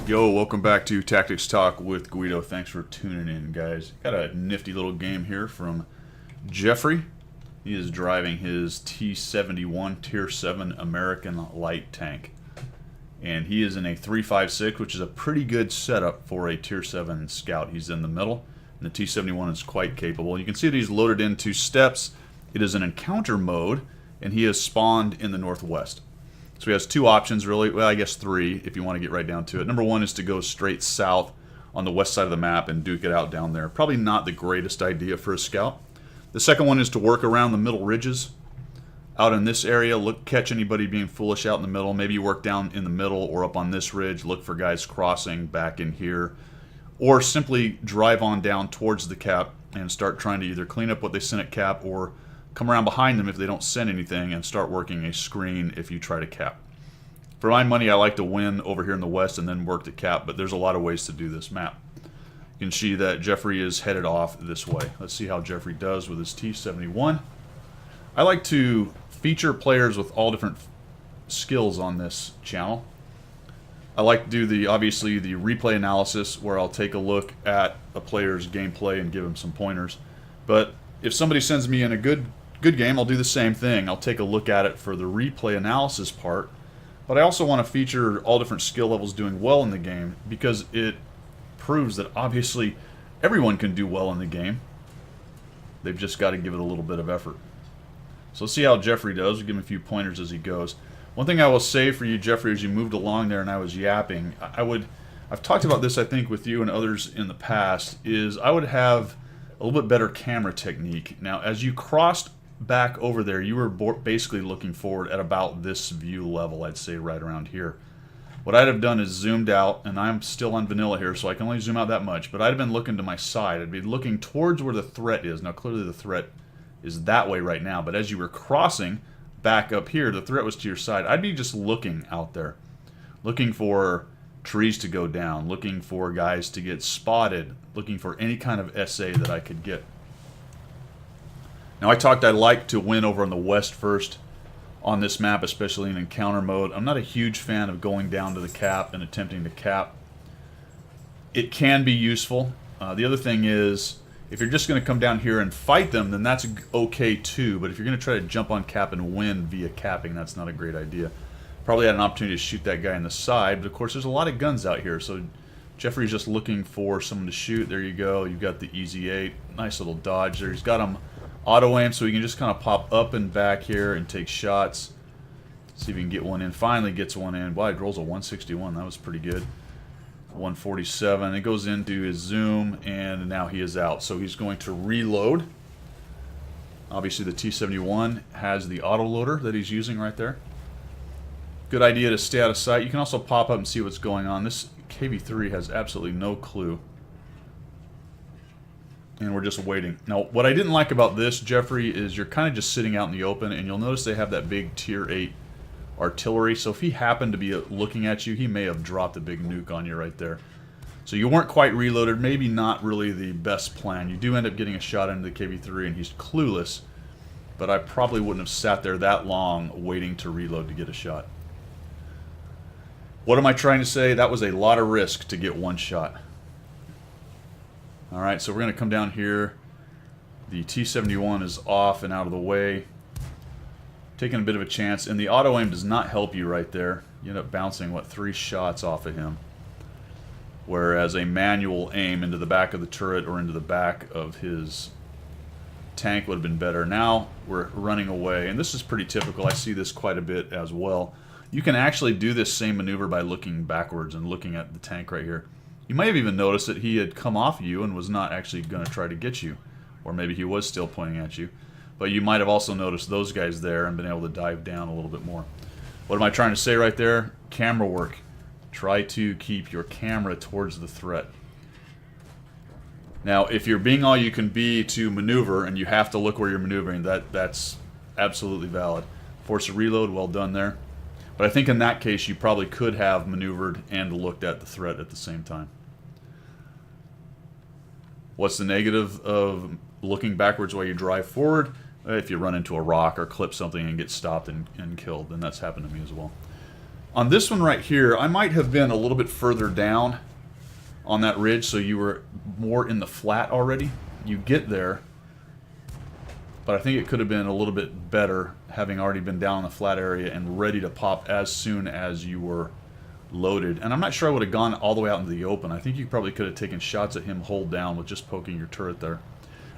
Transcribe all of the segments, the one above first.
Yo, welcome back to Tactics Talk with Guido. Thanks for tuning in, guys. Got a nifty little game here from Jeffrey. He is driving his T-71 Tier 7 American light tank. And he is in a 356, which is a pretty good setup for a Tier 7 scout. He's in the middle, and the T-71 is quite capable. You can see that he's loaded into steps. It is an encounter mode, and he is spawned in the northwest. So he has two options, really. Well, I guess three, if you want to get right down to it. Number one is to go straight south on the west side of the map and duke it out down there. Probably not the greatest idea for a scout. The second one is to work around the middle ridges out in this area. Catch anybody being foolish out in the middle. Maybe you work down in the middle or up on this ridge. Look for guys crossing back in here. Or simply drive on down towards the cap and start trying to either clean up what they sent at cap or come around behind them if they don't send anything and start working a screen if you try to cap. For my money, I like to win over here in the west and then work the cap, but there's a lot of ways to do this map. You can see that Jeffrey is headed off this way. Let's see how Jeffrey does with his T-71. I like to feature players with all different skills on this channel. I like to do obviously the replay analysis where I'll take a look at a player's gameplay and give him some pointers. But if somebody sends me in a good game, I'll do the same thing. I'll take a look at it for the replay analysis part, but I also want to feature all different skill levels doing well in the game because it proves that obviously everyone can do well in the game. They've just got to give it a little bit of effort. So let's see how Jeffrey does. We'll give him a few pointers as he goes. One thing I will say for you, Jeffrey, as you moved along there and I was yapping, I've talked about this I think with you and others in the past, is I would have a little bit better camera technique. Now as you crossed back over there, you were basically looking forward at about this view level, I'd say right around here. What I'd have done is zoomed out, and I'm still on vanilla here, so I can only zoom out that much, but I'd have been looking to my side. I'd be looking towards where the threat is. Now clearly the threat is that way right now, but as you were crossing back up here, the threat was to your side. I'd be just looking out there, looking for trees to go down, looking for guys to get spotted, looking for any kind of SA that I could get. Now I like to win over on the west first on this map, especially in encounter mode. I'm not a huge fan of going down to the cap and attempting to cap. It can be useful. The other thing is, if you're just going to come down here and fight them, then that's okay too. But if you're going to try to jump on cap and win via capping, that's not a great idea. Probably had an opportunity to shoot that guy in the side, but of course there's a lot of guns out here, so Jeffrey's just looking for someone to shoot. There you go. You've got the Easy 8. Nice little dodge there. He's got him auto aim, so he can just kind of pop up and back here and take shots. See if he can get one in. Finally gets one in. Wow, he rolls a 161. That was pretty good. 147. It goes into his zoom, and now he is out. So he's going to reload. Obviously, the T-71 has the autoloader that he's using right there. Good idea to stay out of sight. You can also pop up and see what's going on. This KV-3 has absolutely no clue. And we're just waiting. Now, what I didn't like about this, Jeffrey, is you're kind of just sitting out in the open, and you'll notice they have that big Tier 8 artillery. So if he happened to be looking at you, he may have dropped a big nuke on you right there. So you weren't quite reloaded. Maybe not really the best plan. You do end up getting a shot into the KV-3, and he's clueless. But I probably wouldn't have sat there that long waiting to reload to get a shot. What am I trying to say? That was a lot of risk to get one shot. Alright, so we're going to come down here. The T-71 is off and out of the way. Taking a bit of a chance. And the auto-aim does not help you right there. You end up bouncing, what, 3 shots off of him. Whereas a manual aim into the back of the turret or into the back of his tank would have been better. Now we're running away. And this is pretty typical. I see this quite a bit as well. You can actually do this same maneuver by looking backwards and looking at the tank right here. You might have even noticed that he had come off you and was not actually going to try to get you. Or maybe he was still pointing at you. But you might have also noticed those guys there and been able to dive down a little bit more. What am I trying to say right there? Camera work. Try to keep your camera towards the threat. Now, if you're being all you can be to maneuver and you have to look where you're maneuvering, that's absolutely valid. Force a reload, well done there. But I think in that case you probably could have maneuvered and looked at the threat at the same time. What's the negative of looking backwards while you drive forward? If you run into a rock or clip something and get stopped and killed, then that's happened to me as well. On this one right here, I might have been a little bit further down on that ridge, so you were more in the flat already. You get there, but I think it could have been a little bit better having already been down in the flat area and ready to pop as soon as you were loaded. And I'm not sure I would have gone all the way out into the open. I think you probably could have taken shots at him hold down with just poking your turret there.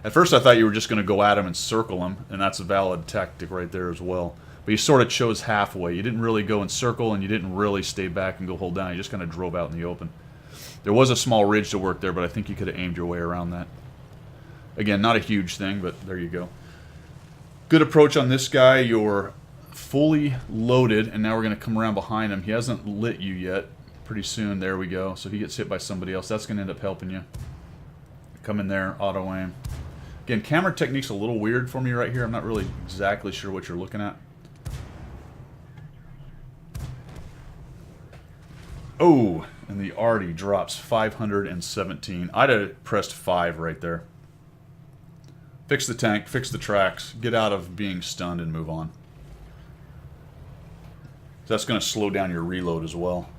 At first I thought you were just going to go at him and circle him, and that's a valid tactic right there as well. But you sort of chose halfway. You didn't really go and circle, and you didn't really stay back and go hold down. You just kind of drove out in the open. There was a small ridge to work there, but I think you could have aimed your way around that. Again, not a huge thing, but there you go. Good approach on this guy. You're fully loaded, and now we're going to come around behind him. He hasn't lit you yet. Pretty soon, there we go. So he gets hit by somebody else. That's going to end up helping you. Come in there, auto aim. Again, camera technique's a little weird for me right here. I'm not really exactly sure what you're looking at. Oh, and the arty drops 517. I'd have pressed 5 right there. Fix the tank, fix the tracks, get out of being stunned and move on. That's going to slow down your reload as well.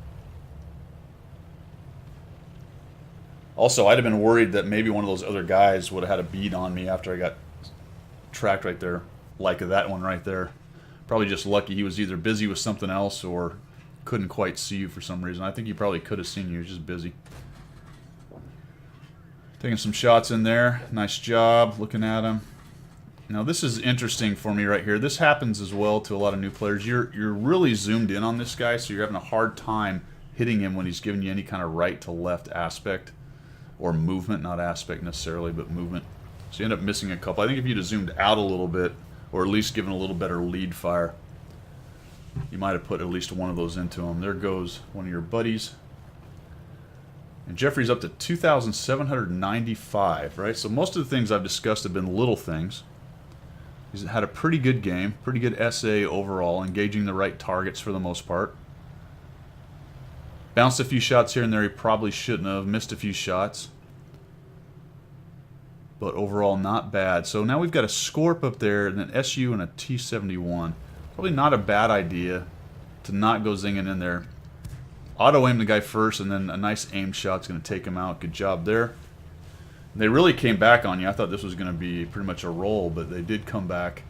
Also, I'd have been worried that maybe one of those other guys would have had a bead on me after I got tracked right there, like that one right there. Probably just lucky he was either busy with something else or couldn't quite see you for some reason. I think he probably could have seen you, he was just busy. Taking some shots in there. Nice job looking at him. Now this is interesting for me right here. This happens as well to a lot of new players. You're really zoomed in on this guy, so you're having a hard time hitting him when he's giving you any kind of right to left aspect or movement, not aspect necessarily, but movement. So you end up missing a couple. I think if you'd have zoomed out a little bit, or at least given a little better lead fire, you might have put at least one of those into him. There goes one of your buddies. And Jeffrey's up to 2,795, right? So most of the things I've discussed have been little things. He's had a pretty good game, pretty good SA overall, engaging the right targets for the most part. Bounced a few shots here and there he probably shouldn't have. Missed a few shots. But overall, not bad. So now we've got a Scorp up there, and an SU and a T-71. Probably not a bad idea to not go zinging in there. Auto-aim the guy first, and then a nice aim shot's going to take him out. Good job there. They really came back on you. I thought this was going to be pretty much a roll, but they did come back.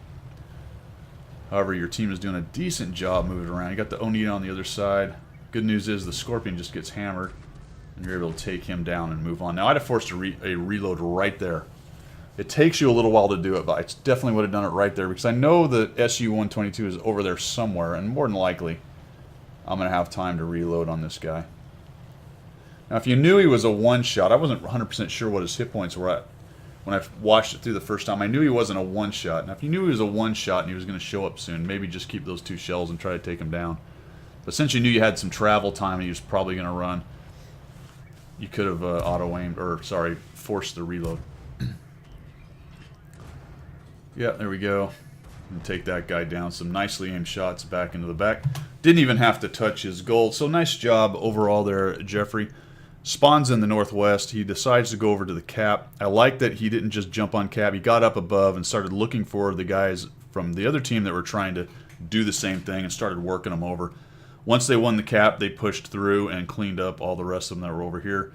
However, your team is doing a decent job moving around. You got the Onita on the other side. Good news is the Scorpion just gets hammered, and you're able to take him down and move on. Now, I'd have forced a reload right there. It takes you a little while to do it, but I definitely would have done it right there because I know the SU-122 is over there somewhere, and more than likely, I'm going to have time to reload on this guy. Now, if you knew he was a one-shot, I wasn't 100% sure what his hit points were at when I watched it through the first time. I knew he wasn't a one-shot. Now, if you knew he was a one-shot and he was going to show up soon, maybe just keep those 2 shells and try to take him down. But since you knew you had some travel time and he was probably going to run, you could have auto-aimed, or sorry, forced the reload. Yeah, there we go. And take that guy down. Some nicely aimed shots back into the back. Didn't even have to touch his gold. So nice job overall there, Jeffrey. Spawns in the northwest. He decides to go over to the cap. I like that he didn't just jump on cap. He got up above and started looking for the guys from the other team that were trying to do the same thing and started working them over. Once they won the cap, they pushed through and cleaned up all the rest of them that were over here.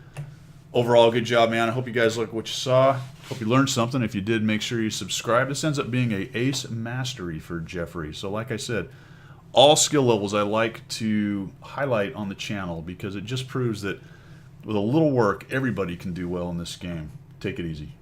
Overall, good job, man. I hope you guys like what you saw. Hope you learned something. If you did, make sure you subscribe. This ends up being a ace mastery for Jeffrey. So like I said, all skill levels I like to highlight on the channel because it just proves that with a little work, everybody can do well in this game. Take it easy.